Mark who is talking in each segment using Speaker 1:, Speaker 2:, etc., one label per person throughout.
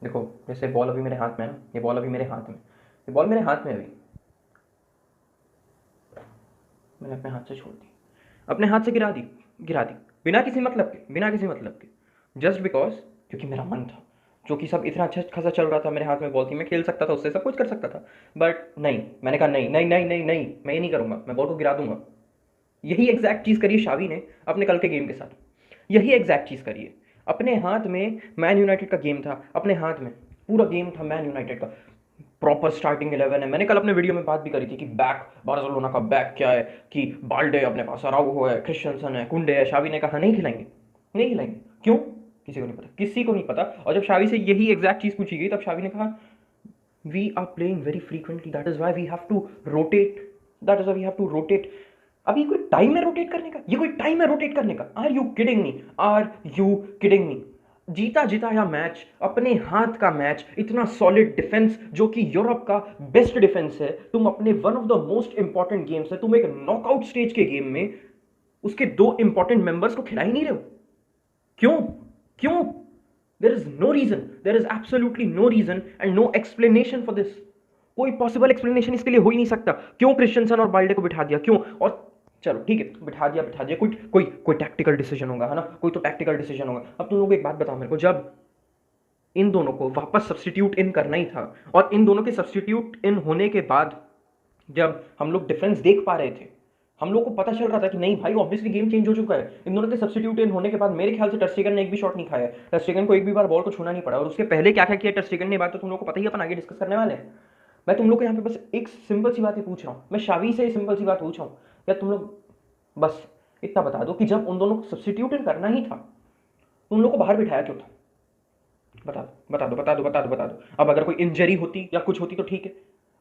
Speaker 1: देखो जैसे बॉल अभी मेरे हाथ में है ना, ये बॉल अभी मेरे हाथ में, ये बॉल मेरे हाथ में अभी मैंने अपने हाथ से छोड़ दी, अपने हाथ से गिरा दी बिना किसी मतलब के, बिना किसी मतलब के, जस्ट बिकॉज क्योंकि मेरा मन था, जो कि सब इतना अच्छा खासा चल रहा था, मेरे हाथ में बॉल थी, मैं खेल सकता था उससे, सब कुछ कर सकता था, बट नहीं, मैंने कहा नहीं नहीं नहीं नहीं नहीं, मैं ये नहीं करूंगा, मैं बॉल को गिरा दूंगा। यही एग्जैक्ट चीज़ करी शावी ने अपने कल के गेम के साथ, यही एग्जैक्ट चीज़ करी है। अपने हाथ में मैन यूनाइटेड का गेम था, अपने हाथ में पूरा गेम था मैन यूनाइटेड का, प्रॉपर स्टार्टिंग 11 है। मैंने कल अपने वीडियो में बात भी करी थी कि बैक बार्सिलोना का बैक क्या है, कि बाल्डे अपने पास, अराउहो है, क्रिश्चियनसन है, कुंडे है। शावी ने कहा नहीं खिलाएंगे, नहीं खिलाएंगे। क्यों? किसी को नहीं पता, किसी को नहीं पता। और जब शावी से यही एग्जैक्ट चीज पूछी गई तब शावी ने कहा we are playing very frequently, that is why we have to rotate, that is why we have to rotate. अब ये कोई टाइम है रोटेट करने का? ये कोई टाइम है रोटेट करने का? Are you kidding me? Are you kidding me? जीता जिताया मैच, अपने हाथ का मैच, इतना सॉलिड डिफेंस जो कि यूरोप का बेस्ट डिफेंस है, तुम अपने one of the most important games है, तुम एक नॉकआउट स्टेज के गेम में उसके दो इंपॉर्टेंट मेंबर्स को खिला ही नहीं रहे हो। क्यों? क्यों? There is no reason, there is absolutely no reason and no explanation for this. कोई पॉसिबल एक्सप्लेनेशन इसके लिए हो ही नहीं सकता। क्यों क्रिश्चियनसन और बाल्डे को बिठा दिया? क्यों? और चलो ठीक है, बिठा दिया, कोई कोई कोई टैक्टिकल डिसीजन होगा, है ना, कोई तो टैक्टिकल डिसीजन होगा। अब तुम लोग एक बात बताओ मेरे को, जब इन दोनों को वापस सब्सटीट्यूट इन करना ही था, और इन दोनों के सब्सटीट्यूट इन होने के बाद जब हम लोग डिफरेंस देख पा रहे थे, हम लोग को पता चल रहा था कि नहीं भाई ऑब्वियसली गेम चेंज हो चुका है। इन दोनों के सब्सटीट्यूट इन होने के बाद मेरे ख्याल से टस्टिगन ने एक भी शॉट नहीं खाया, टस्टिगन को एक भी बार बॉल को छूना नहीं पड़ा। और उसके पहले क्या क्या किया टस्टिगन ने, बात तो तुम लोग को पता ही, अपन आगे डिस्कस करने वाले हैं। मैं तुम लोग को यहाँ पे बस एक सिंपल सी बात ही पूछ रहा हूँ, मैं शावी से सिंपल सी बात पूछ रहा हूँ, या तुम लोग बस इतना बता दो कि जब उन दोनों को सब्सटीट्यूट इन करना ही था, उन लोग को बाहर बिठाया क्यों था? बता दो बता दो बता दो बता दो बता दो। अब अगर कोई इंजरी होती या कुछ होती तो ठीक है,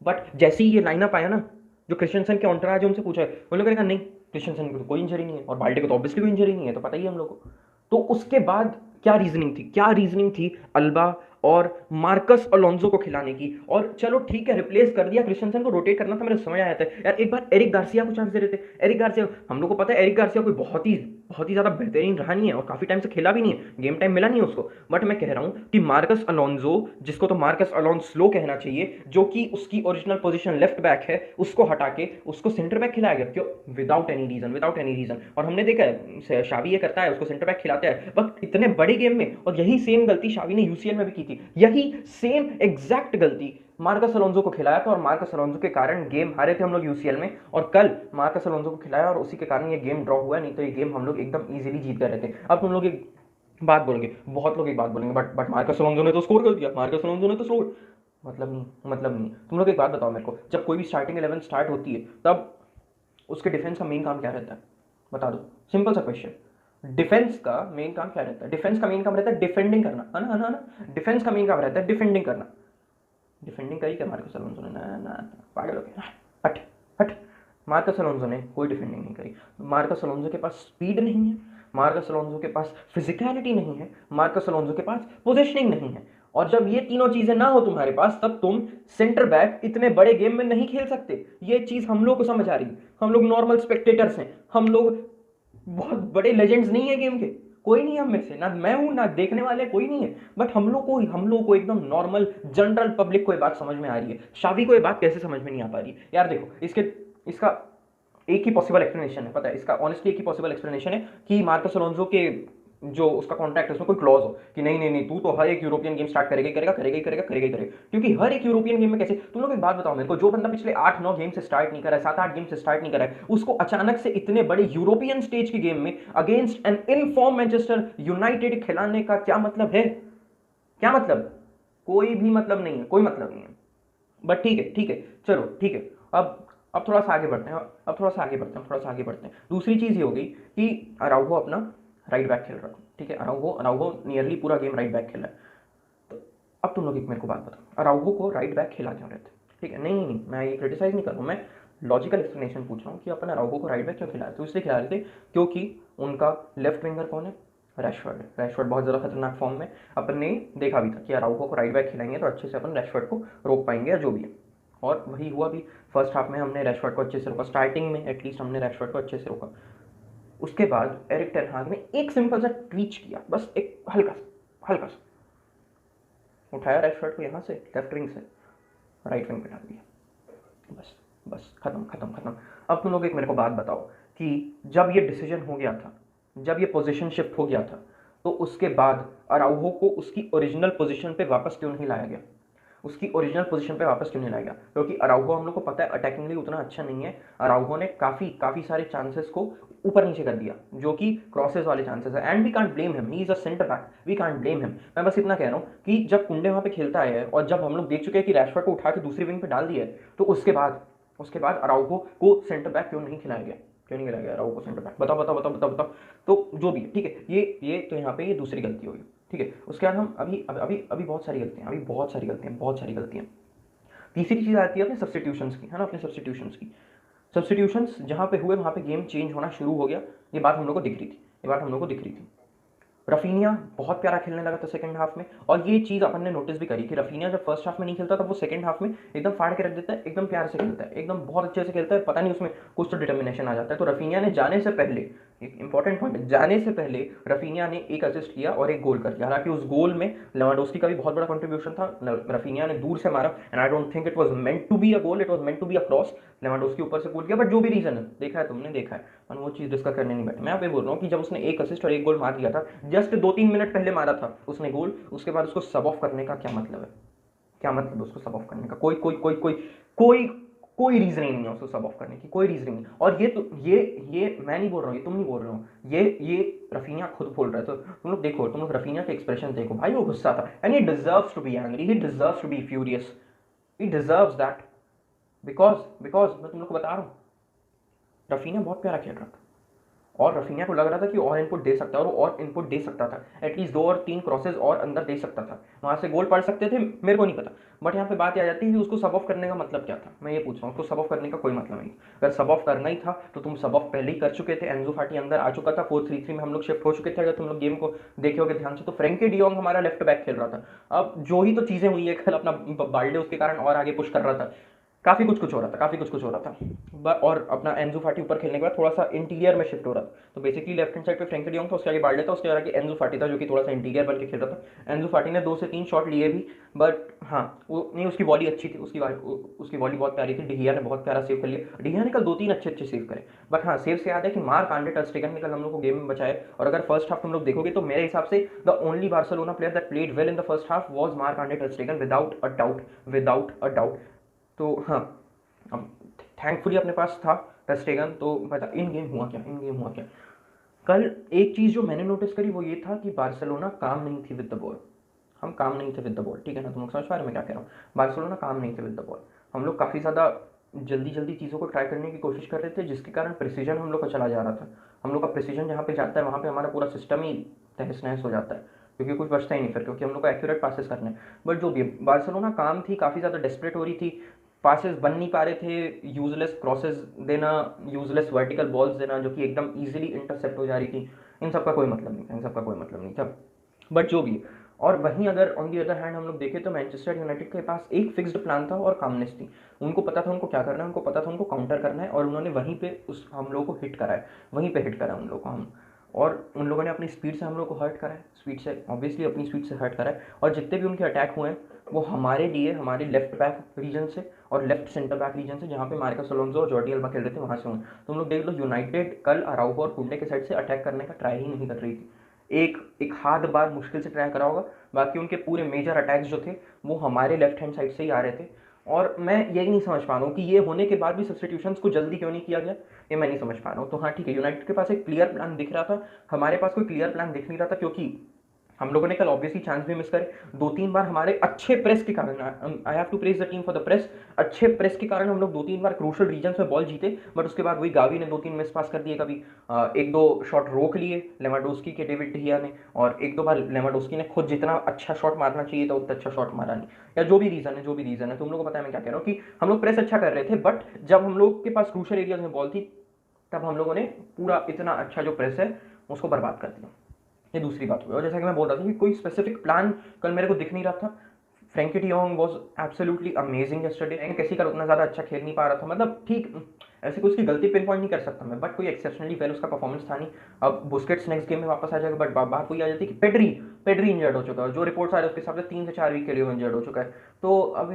Speaker 1: बट जैसे ही ये लाइनअप आया ना, जो क्रिश्चियनसन के ऑन्टराज है उनसे पूछा है, उन लोगों ने कहा नहीं क्रिश्चियनसन को तो कोई इंजरी नहीं है, और बाल्टे को तो ऑब्वियसली कोई इंजरी नहीं है, तो पता ही है हम लोग को। तो उसके बाद क्या रीजनिंग थी, क्या रीजनिंग थी अल्बा और मार्कस अलोंसो को खिलाने की? और चलो ठीक है, रिप्लेस कर दिया, क्रिश्चियनसन को रोटेट करना था, मेरे समझ आया था यार, एक बार एरिक गार्सिया को चांस दे रहे थे। एरिक गार्सिया, हम लोग को पता है एरिक गार्सिया कोई बहुत ही ज्यादा बेहतरीन रहा नहीं है, और काफी टाइम से खेला भी नहीं है, गेम टाइम मिला नहीं है उसको। बट मैं कह रहा हूं कि मार्कस अलोंसो, जिसको तो मार्कस अलोंसो कहना चाहिए, जो कि उसकी ओरिजिनल पोजीशन लेफ्ट बैक है, उसको हटा के उसको सेंटर बैक खिलाया गया। क्यों? Without any reason, without any reason. और हमने देखा है शावी ये करता है, उसको सेंटर बैक खिलाता है, बट इतने बड़े गेम में। और यही सेम गलती शावी ने यूसीएल में भी की थी, यही सेम एग्जैक्ट गलती मार्कस अलोंसो को खिलाया था, और मार्कस अलोंसो के कारण गेम हारे थे हम लोग यूसीएल में। और कल मार्कस अलोंसो को खिलाया और उसी के कारण ये गेम ड्रॉ हुआ, नहीं तो ये गेम हम लोग एकदम इजीली जीत गए थे। अब तुम लोग एक बात बोलेंगे, बहुत लोग एक बात बोलेंगे, बट मार्कस अलोंसो ने तो स्कोर कर दिया, मार्कस अलोंसो ने तो स्कोर। मतलब नहीं, मतलब नहीं। तुम लोग एक बात बताओ मेरे को, जब कोई भी स्टार्टिंग 11 स्टार्ट होती है तब उसके डिफेंस का मेन काम क्या रहता है? बता दो, सिंपल सा क्वेश्चन। डिफेंस का मेन काम क्या रहता है? डिफेंस का मेन काम रहता है डिफेंडिंग करना, है ना, है ना, है ना? डिफेंस का मेन काम रहता है डिफेंडिंग करना। डिफेंडिंग करी क्या मार्कस अलोंसो ने? ना ना, पागल हो गया, हट हट। मार्कस अलोंसो ने कोई डिफेंडिंग नहीं करी। मार्कस अलोंसो के पास स्पीड नहीं है, मार्कस अलोंसो के पास फिजिकलिटी नहीं है, मार्कस अलोंसो के पास पोजीशनिंग नहीं है। और जब ये तीनों चीजें ना हो तुम्हारे पास, तब तुम सेंटर बैक इतने बड़े गेम में नहीं खेल सकते। ये चीज हम लोग को समझ आ रही है, हम लोग नॉर्मल स्पेक्टेटर्स हैं, हम लोग बहुत बड़े लेजेंड्स नहीं है गेम के, कोई नहीं हम में से, ना मैं हूं ना देखने वाले कोई नहीं है। बट हम लोग को एकदम नॉर्मल जनरल पब्लिक को ये बात समझ में आ रही है। शावी को ये बात कैसे समझ में नहीं आ पा रही यार? देखो इसका एक ही पॉसिबल एक्सप्लेनेशन है, पता है इसका, ऑनेस्टली एक ही पॉसिबल एक्सप्लेनेशन है कि मार्कस अलोंसो के जो उसका कॉन्ट्रैक्ट है उसमें कोई क्लॉज हो कि नहीं नहीं नहीं, तू तो हर एक यूरोपियन गेम स्टार्ट करेगा ही करेगा, करेगा ही करेगा, करेगा ही करेगा। क्योंकि हर एक यूरोपियन गेम में कैसे, तुम लोग एक बात बताओ मेरे को, जो बंदा पिछले 8-9 गेम से स्टार्ट नहीं करा है, 7-8 गेम से स्टार्ट नहीं करा है, उसको अचानक से इतने बड़े यूरोपियन स्टेज के गेम में against an inform Manchester United खिलाने का क्या मतलब है? क्या मतलब? कोई भी मतलब नहीं है, कोई मतलब नहीं है। बट ठीक है, ठीक है, चलो ठीक है। अब थोड़ा सा आगे बढ़ते हैं, अब थोड़ा सा आगे बढ़ते हैं, थोड़ा सा आगे बढ़ते हैं। दूसरी चीज़ ये हो गई कि अराउहो अपना राइट बैक खेल रहा था, ठीक है, अराउहो अराउहो नियरली पूरा गेम राइट बैक खेला है। तो अब तुम लोग एक मेरे को बात बताओ, अराउहो को राइट बैक खेला क्यों रहता है? ठीक है, नहीं नहीं नहीं, मैं ये क्रिटिसाइज नहीं कर रहा हूँ, मैं लॉजिकल एक्सप्लेनेशन पूछ रहा हूँ कि अपन अराउहो को राइट बैक क्यों खिलाया? तो इसलिए खिला रहे थे क्योंकि उनका लेफ्ट विंगर कौन है? रैशफोर्ड है। रैशफोर्ड बहुत ज़्यादा खतरनाक फॉर्म में, अपन ने देखा भी था कि अराउहो को राइट बैक खिलाएंगे तो अच्छे से अपन रैशफोर्ड को रोक पाएंगे या जो भी है। और वही हुआ भी, फर्स्ट हाफ में हमने रैशफोर्ड को अच्छे से रोका, स्टार्टिंग में एटलीस्ट हमने रैशफोर्ड को अच्छे से रोका। उसके बाद एरिक टेन हाग ने एक सिंपल सा ट्वीच किया, बस एक हल्का सा, हल्का सा, उठाया रेशफोर्ड को यहाँ से लेफ्ट विंग से राइट विंग पे डाल दिया, बस बस खत्म खत्म खत्म। अब तुम लोग एक मेरे को बात बताओ कि जब ये डिसीजन हो गया था, जब ये पोजीशन शिफ्ट हो गया था, तो उसके बाद अराउहो को उसकी ओरिजिनल पोजीशन पे वापस क्यों नहीं लाया गया? उसकी ओरिजिनल पोजीशन पे वापस क्यों नहीं लाया गया? क्योंकि अराउहो हम लोग को पता है अटैकिंगली उतना अच्छा नहीं है। अराउहो ने काफ़ी सारे चांसेस को ऊपर नीचे कर दिया, जो कि क्रॉसेस वाले चांसेस है, and we can't blame him, he is a centre back, we can't blame him. मैं बस इतना कह रहा हूँ कि जब कुंडे वहाँ पे खेलता है और जब हम लोग देख चुके हैं कि रैशफोर्ड को उठा के दूसरी विंग पे डाल दिया है, तो उसके बाद अराउहो को सेंटर बैक क्यों नहीं खिलाया गया? क्यों नहीं खिलाया गया अराउहो को सेंटर बैक? बताओ बताओ बताओ बताओ बताओ। तो जो भी है, ठीक है, ये तो यहाँ पे ये दूसरी गलती होगी, ठीक है। उसके बाद हम अभी बहुत सारी गलतियाँ, बहुत सारी गलतियाँ। तीसरी चीज़ आती है अपने सब्सटीट्यूशंस की, है ना, अपने सब्सटीट्यूशंस जहाँ पे हुए वहाँ पे गेम चेंज होना शुरू हो गया। ये बात हम लोग को दिख रही थी। रफीनिया बहुत प्यारा खेलने लगा था सेकंड हाफ में, और ये चीज़ अपन ने नोटिस भी करी कि रफीनिया जब फर्स्ट हाफ में नहीं खेलता था, वो सेकंड हाफ में एकदम फाड़ के रख देता है, एकदम प्यार से खेलता है, एकदम बहुत अच्छे से खेलता है, पता नहीं उसमें कुछ तो डिटर्मिनेशन आ जाता है। तो रफीनिया ने जाने से पहले, एक इंपॉर्टेंट पॉइंट, जाने से पहले रफीनिया ने एक असिस्ट किया और एक गोल कर दिया। हालांकि उस गोल में लेवांडोव्स्की का भी बहुत बड़ा कंट्रीब्यूशन था, रफीनिया ने दूर से मारा, and I don't think it was meant to be a goal, it was meant to be a cross. Lewandowski ऊपर से गोल किया, बट जो भी रीजन है, देखा है तुमने, देखा है, और वो चीज़ डिस्कस करने नहीं बैठे। मैं यहाँ पे बोल रहा हूँ कि जब उसने एक असिस्ट और एक गोल मार दिया था, जस्ट 2-3 मिनट पहले मारा था उसने गोल, उसके बाद उसको सब ऑफ करने का क्या मतलब है? क्या मतलब है उसको सब ऑफ करने का? कोई कोई रीजनिंग नहीं है उसको सब ऑफ करने की, कोई रीजनिंग नहीं। और ये मैं नहीं बोल रहा हूँ, ये तुम नहीं बोल रहे हो, ये रफीनिया खुद बोल रहा है। तो तुम लोग देखो, तुम लोग रफीनिया के एक्सप्रेशन देखो, भाई वो गुस्सा था, and he deserves to be angry, he deserves to be furious, he deserves that, because मैं तुम लोग को बता रहा हूँ, रफीनिया बहुत प्यारा खेल रहा था, और रफीनिया को लग रहा था कि और इनपुट दे सकता है, और इनपुट दे सकता था, एटलीस्ट 2 और 3 क्रॉसेज और अंदर दे सकता था, वहाँ से गोल पड़ सकते थे, मेरे को नहीं पता। बट यहाँ पे बात आ जाती है कि उसको सब ऑफ करने का मतलब क्या था? मैं ये पूछ रहा हूँ, उसको सब ऑफ करने का कोई मतलब नहीं। अगर सब ऑफ करना ही था तो तुम सब ऑफ पहले ही कर चुके थे, एंजो फाटी अंदर आ चुका था, 4-3-3 में हम लोग शिफ्ट हो चुके थे। अगर तुम लोग गेम को देखे होगे ध्यान से, तो फ्रेंकी डियोंग हमारा लेफ्ट बैक खेल रहा था। अब जो ही तो चीज़ें हुई है, कल अपना बाल्डे उसके कारण और आगे पुश कर रहा था, काफ़ी कुछ हो रहा था। और अपना एंजो फाटी ऊपर खेलने के बाद थोड़ा सा इंटीरियर में शिफ्ट हो रहा था। तो बेसिकली लेफ्ट हैंड साइड पे फ्रैंकी डियोंग था, उसके आगे बाल्डे था, उसके आगे एंजो फाटी था, जो कि थोड़ा सा इंटीरियर बन के खेल रहा था। एंजो फाटी ने 2 से 3 शॉट लिए भी, बट हाँ, वो नहीं, उसकी वॉली अच्छी थी, उसकी वॉली बहुत प्यारी थी। डिहिया ने बहुत प्यारा सेव कर लिया, डिहिया ने कल 2-3 अच्छे सेव करे। बट हाँ, सेव से याद है कि मार्क आंड्रे टर स्टेगन ने कल हम लोग को गेम में बचाए। और अगर फर्स्ट हाफ तुम लोग देखोगे तो मेरे हिसाब से the only Barcelona player that played well in the first half was mark Andre टर स्टेगन, विदाउट अ डाउट। तो हाँ, अब थैंकफुली अपने पास था टर स्टेगन। तो बता, इन गेम हुआ क्या? कल एक चीज़ जो मैंने नोटिस करी वो ये था कि बार्सिलोना काम नहीं थी विद द बॉल। हम काम नहीं थे विद द बॉल, ठीक है ना? तुम लोग समझ पा रहे हो मैं क्या कह रहा हूँ? बार्सिलोना काम नहीं थे विद द बॉल। हम लोग काफ़ी ज़्यादा जल्दी चीज़ों को ट्राई करने की कोशिश कर रहे थे, जिसके कारण प्रिसीजन हम लोग का चला जा रहा था। हम लोग का प्रिसीजन जहाँ पे जाता है, वहाँ पे हमारा पूरा सिस्टम ही तहस नहस हो जाता है, क्योंकि कुछ बचता ही नहीं फिर, क्योंकि हम लोग को एक्यूरेट पासेस करने हैं। बट जो भी बार्सिलोना काम थी, काफ़ी ज़्यादा डेस्परेट हो रही थी, पासेस बन नहीं पा रहे थे, यूजलेस क्रॉसेस देना, यूजलेस वर्टिकल बॉल्स देना, जो कि एकदम इजीली इंटरसेप्ट हो जा रही थी। इन सब का कोई मतलब नहीं था, बट जो भी। और वहीं अगर ऑन दी अदर हैंड हम लोग देखें तो मैनचेस्टर यूनाइटेड के पास एक फिक्स्ड प्लान था और कामनेस थी। उनको पता था उनको क्या करना है, उनको पता था उनको काउंटर करना है, और उन्होंने वहीं पे उस हम लोगों को हिट करा है, उन लोगों को हम। और उन लोगों ने अपनी स्पीड से हम लोग को हर्ट करा है, स्पीड से ऑब्वियसली अपनी स्पीड से हर्ट करा है। और जितने भी उनके अटैक हुए हैं वो हमारे लिए, हमारे लेफ्ट बैक रीजन से और लेफ्ट सेंटर बैक रीजन से, जहाँ पे मार्कस अलोंसो और जॉर्डी अल्बा खेल रहे थे, वहाँ से हुए। तुम लोग देख लो, यूनाइटेड कल अराउहो और कुंडे के साइड से अटैक करने का ट्राई ही नहीं कर रही थी। एक हाथ बार मुश्किल से ट्राई करा होगा, बाकी उनके पूरे मेजर अटैक्स जो थे वो हमारे लेफ्ट हैंड साइड से ही आ रहे थे। और मैं यही नहीं समझ पा रहा हूँ कि ये होने के बाद भी सब्स्टिट्यूशंस को जल्दी क्यों नहीं किया गया, ये मैं नहीं समझ पा रहा हूँ। तो हाँ ठीक है, यूनाइटेड के पास एक क्लियर प्लान दिख रहा था, हमारे पास कोई क्लियर प्लान दिख नहीं रहा था, क्योंकि हम लोगों ने कल ऑब्वियसली चांस भी मिस करे। 2-3 बार हमारे अच्छे प्रेस के कारण, I have to praise the team for the press, अच्छे प्रेस के कारण हम लोग 2-3 बार क्रूशल रीजन में बॉल जीते। बट उसके बाद वही गावी ने 2-3 मिस पास कर दिए, कभी 1-2 शॉट रोक लिए लेवांडोव्स्की के, डेविड डिहिया ने, और 1-2 बार लेवांडोव्स्की ने खुद जितना अच्छा शॉट मारना चाहिए था उतना अच्छा शॉट मारा नहीं, या जो भी रीजन है, तुम लोग को पता है मैं क्या कह रहा हूँ, कि हम लोग प्रेस अच्छा कर रहे थे, बट जब हम लोग के पास क्रूशल एरियाज में बॉल थी, तब हम लोगों ने पूरा इतना अच्छा जो प्रेस है उसको बर्बाद कर दिया। ये दूसरी बात हुई। और जैसा कि मैं बोल रहा था कि कोई स्पेसिफिक प्लान कल मेरे को दिख नहीं रहा था। Frenkie de Jong was absolutely amazing yesterday. कैसी का उतना ज़्यादा अच्छा खेल नहीं पा रहा था, मतलब ठीक ऐसे कोई उसकी गलती पिन पॉइंट नहीं कर सकता मैं, बट कोई एक्सेप्शनली वेल उसका परफॉर्मेंस था नहीं। अब बुस्केट्स नेक्स्ट गेम में वापस आ जाएगा, बट बात वही आ जाती है कि पेड्री पेड्री इंजर्ड हो चुका है, जो रिपोर्ट्स आ रहे हैं उसके हिसाब से 3 से 4 वीक के लिए इंजर्ड हो चुका है। तो अब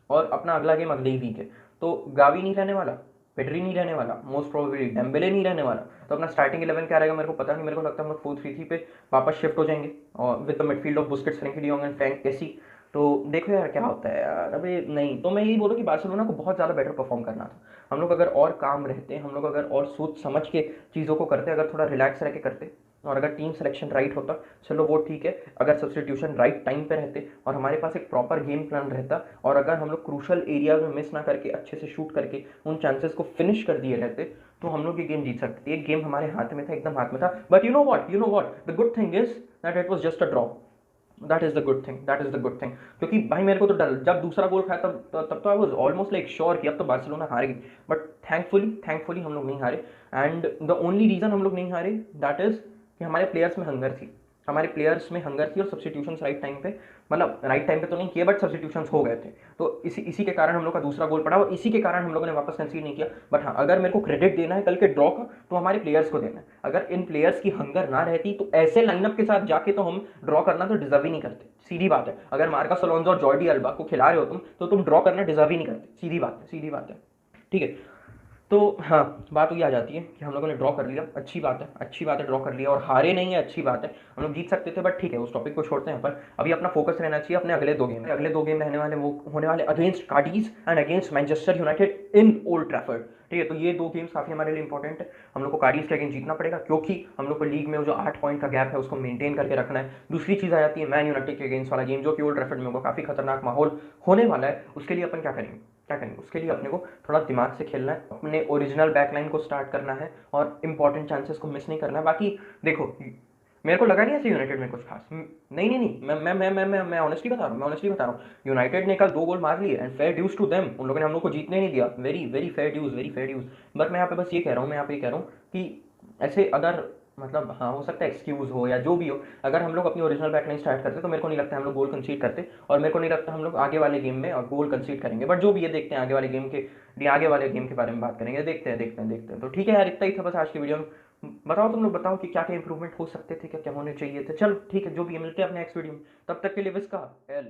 Speaker 1: और अपना अगला गेम अगले ही वीक है, तो गावी नहीं रहने वाला, पेड्री नहीं रहने वाला, मोस्ट प्रोबेबली डेम्बेले नहीं रहने वाला। तो अपना स्टार्टिंग 11 क्या रहेगा मेरे को पता नहीं, मेरे को लगता है हम लोग 4-3-3 पे वापस शिफ्ट हो जाएंगे और with the midfield of Busquets, Frenkie de Jong and Franck Kessie. तो देखो यार क्या होता है यार। अभी नहीं तो मैं यही बोलूँ कि बार्सिलोना को बहुत ज़्यादा बेटर परफॉर्म करना था। हम लोग अगर और काम रहते, हम लोग अगर और सोच समझ के चीज़ों को करते, अगर थोड़ा रिलैक्स रह के करते, और अगर टीम सिलेक्शन राइट होता, चलो वो ठीक है। अगर सब्सटीट्यूशन राइट टाइम पे रहते और हमारे पास एक प्रॉपर गेम प्लान रहता, और अगर हम लोग क्रूशल एरियाज में मिस ना करके अच्छे से शूट करके उन चांसेस को फिनिश कर दिए रहते, तो हम लोग ये गेम जीत सकते थे। एक गेम हमारे हाथ में था, एकदम हाथ में था। But you know what the good thing is that it was just a draw. That is the good thing, that is the good thing. क्योंकि भाई मेरे को तो डर, जब दूसरा गोल खाया तब तो I was almost like sure कि अब तो बार्सिलोना हार गई। बट थैंकफुली हम लोग नहीं हारे। एंड द ओनली रीजन हम लोग नहीं हारे दैट इज कि हमारे प्लेयर्स में हंगर थी, हमारे प्लेयर्स में हंगर थी, और सब्सटीट्यूशंस राइट टाइम पे, मतलब राइट टाइम पे तो नहीं किए बट सब्सटीट्यूशंस हो गए थे। तो इसी के कारण हम लोग का दूसरा गोल पड़ा, और इसी के कारण हम लोगों ने वापस कंसीड नहीं किया। बट हाँ, अगर मेरे को क्रेडिट देना है कल के ड्रॉ का, तो हमारे प्लेयर्स को देना है। अगर इन प्लेयर्स की हंगर ना रहती तो ऐसे लाइनअप के साथ जाके तो हम ड्रॉ करना तो डिजर्व ही नहीं करते। सीधी बात है, अगर मार्कस अलोंसो और जॉर्डी अल्बा को खिला रहे हो तुम, तो तुम ड्रॉ करना डिजर्व ही नहीं करते। सीधी बात है, सीधी बात है। ठीक है, तो हाँ, बात वही आ जाती है कि हम लोगों ने ड्रॉ कर लिया, अच्छी बात है, अच्छी बात है, ड्रॉ कर लिया और हारे नहीं है, अच्छी बात है। हम लोग जीत सकते थे, बट ठीक है, उस टॉपिक को छोड़ते हैं। पर अभी अपना फोकस रहना चाहिए अपने अगले दो गेम। अगले दो गेम रहने वाले वो होने वाले against Cadiz and against Manchester United in Old Trafford. ठीक है, तो ये दो गेम्स काफ़ी हमारे लिए इंपॉर्टेंट है। हम लोग को कार्डिज के अगेंस्ट जीतना पड़ेगा, क्योंकि हम लोग को लीग में वो जो 8 पॉइंट का गैप है उसको मेंटेन करके रखना है। दूसरी चीज़ आ जाती है मैन यूनाइटेड के अगेंस्ट वाला गेम, जो कि ओल्ड ट्रैफर्ड में होगा, काफ़ी खतरनाक माहौल होने वाला है। उसके लिए अपन क्या करेंगे, क्या करेंगे उसके लिए अपने को थोड़ा दिमाग से खेलना है, अपने ओरिजिनल बैकलाइन को स्टार्ट करना है और इंपॉर्टेंट चांसेस को मिस नहीं करना है। बाकी देखो, मेरे को लगा नहीं ऐसे यूनाइटेड में कुछ खास, नहीं, मैं ऑनेस्टली बता रहा हूँ। यूनाइटेड ने कल 2 गोल मार लिए and fair dues to them, उन लोगों ने हम लोग को जीतने नहीं दिया। Very very fair dues, very fair dues. But मैं यहाँ पे बस ये कह रहा हूँ, कि ऐसे अगर, मतलब हाँ, हो सकता है एक्सक्यूज हो या जो भी हो, अगर हम लोग अपनी ओरिजिनल बैकलाइन स्टार्ट करते तो मेरे को नहीं लगता हम लोग गोल कंसीड करते, और मेरे को नहीं लगता हम लोग आगे वाले गेम में और गोल कंसीड करेंगे। बट जो भी है, देखते हैं आगे वाले गेम के बारे में बात करेंगे, देखते हैं। तो ठीक है यार, इतना ही था बस आज की वीडियो में। बताओ तुम लोग, बताओ कि क्या क्या इंप्रूवमेंट हो सकते थे, क्या क्या होने चाहिए थे। चलो ठीक है, जो भी है, मिलते हैं अपने नेक्स्ट वीडियो में। तब तक के लिए विस्का एल।